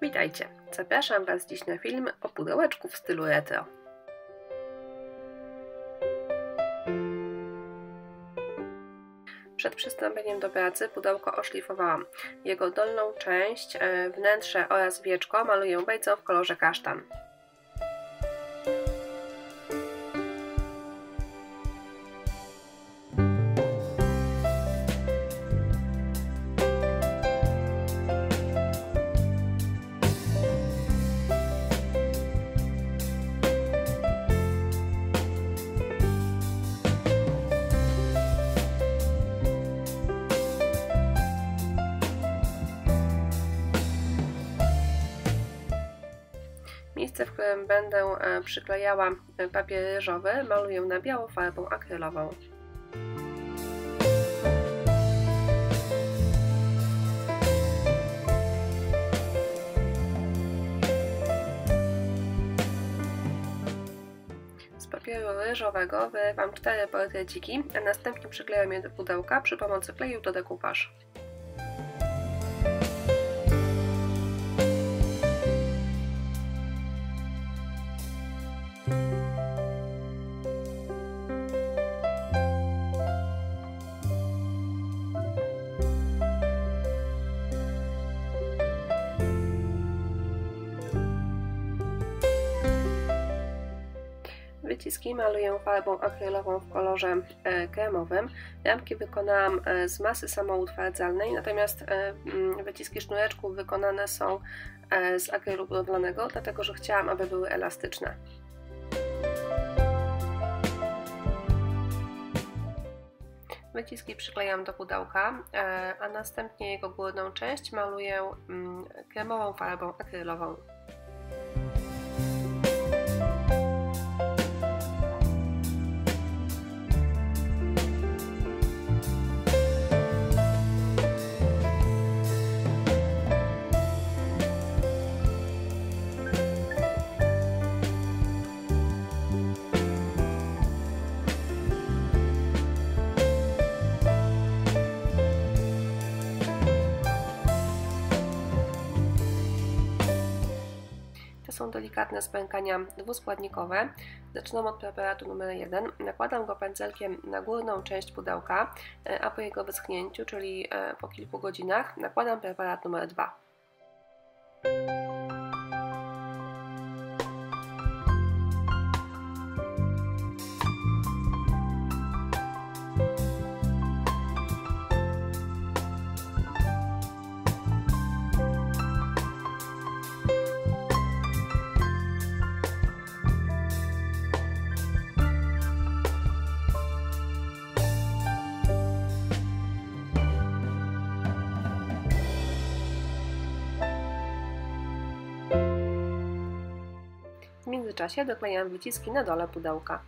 Witajcie! Zapraszam Was dziś na film o pudełeczku w stylu retro. Przed przystąpieniem do pracy pudełko oszlifowałam. Jego dolną część, wnętrze oraz wieczko maluję bejcą w kolorze kasztan. Miejsce, w którym będę przyklejała papier ryżowy, maluję na biało farbą akrylową. Z papieru ryżowego wyrywam 4 portreciki, a następnie przyklejam je do pudełka przy pomocy kleju do decoupage. Wyciski maluję farbą akrylową w kolorze kremowym. Ramki wykonałam z masy samoutwardzalnej, natomiast wyciski sznureczków wykonane są z akrylu budowlanego, dlatego że chciałam, aby były elastyczne. Wyciski przyklejam do pudełka, a następnie jego górną część maluję kremową farbą akrylową. Są delikatne spękania dwuskładnikowe. Zaczynam od preparatu numer 1. Nakładam go pędzelkiem na górną część pudełka, a po jego wyschnięciu, czyli po kilku godzinach, nakładam preparat numer 2. W międzyczasie doklejam wyciski na dole pudełka.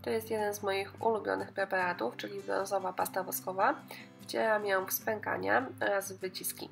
To jest jeden z moich ulubionych preparatów, czyli brązowa pasta woskowa. Wcieram ją w spękania oraz w wyciski.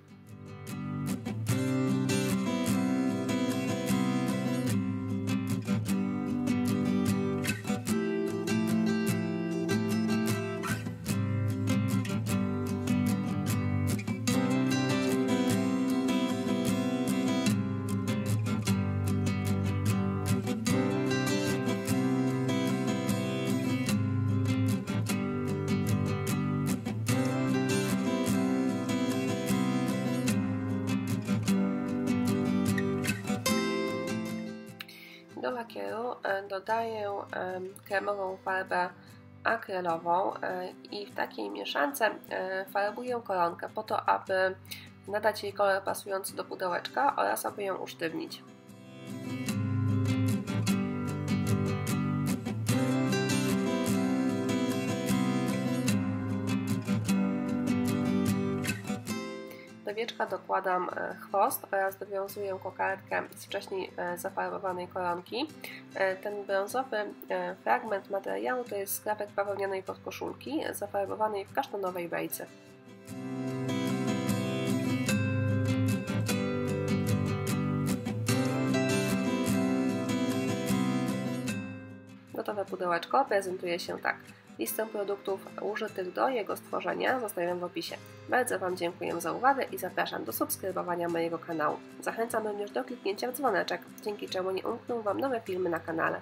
Do lakieru dodaję kremową farbę akrylową i w takiej mieszance farbuję koronkę po to, aby nadać jej kolor pasujący do pudełeczka oraz aby ją usztywnić. wieczka dokładam chwost oraz dowiązuję kokardkę z wcześniej zafarbowanej koronki. Ten brązowy fragment materiału to jest skrawek bawełnianej podkoszulki zafarbowanej w kasztanowej bejce. Gotowe pudełeczko prezentuje się tak. Listę produktów użytych do jego stworzenia zostawiam w opisie. Bardzo Wam dziękuję za uwagę i zapraszam do subskrybowania mojego kanału. Zachęcam również do kliknięcia w dzwoneczek, dzięki czemu nie umkną Wam nowe filmy na kanale.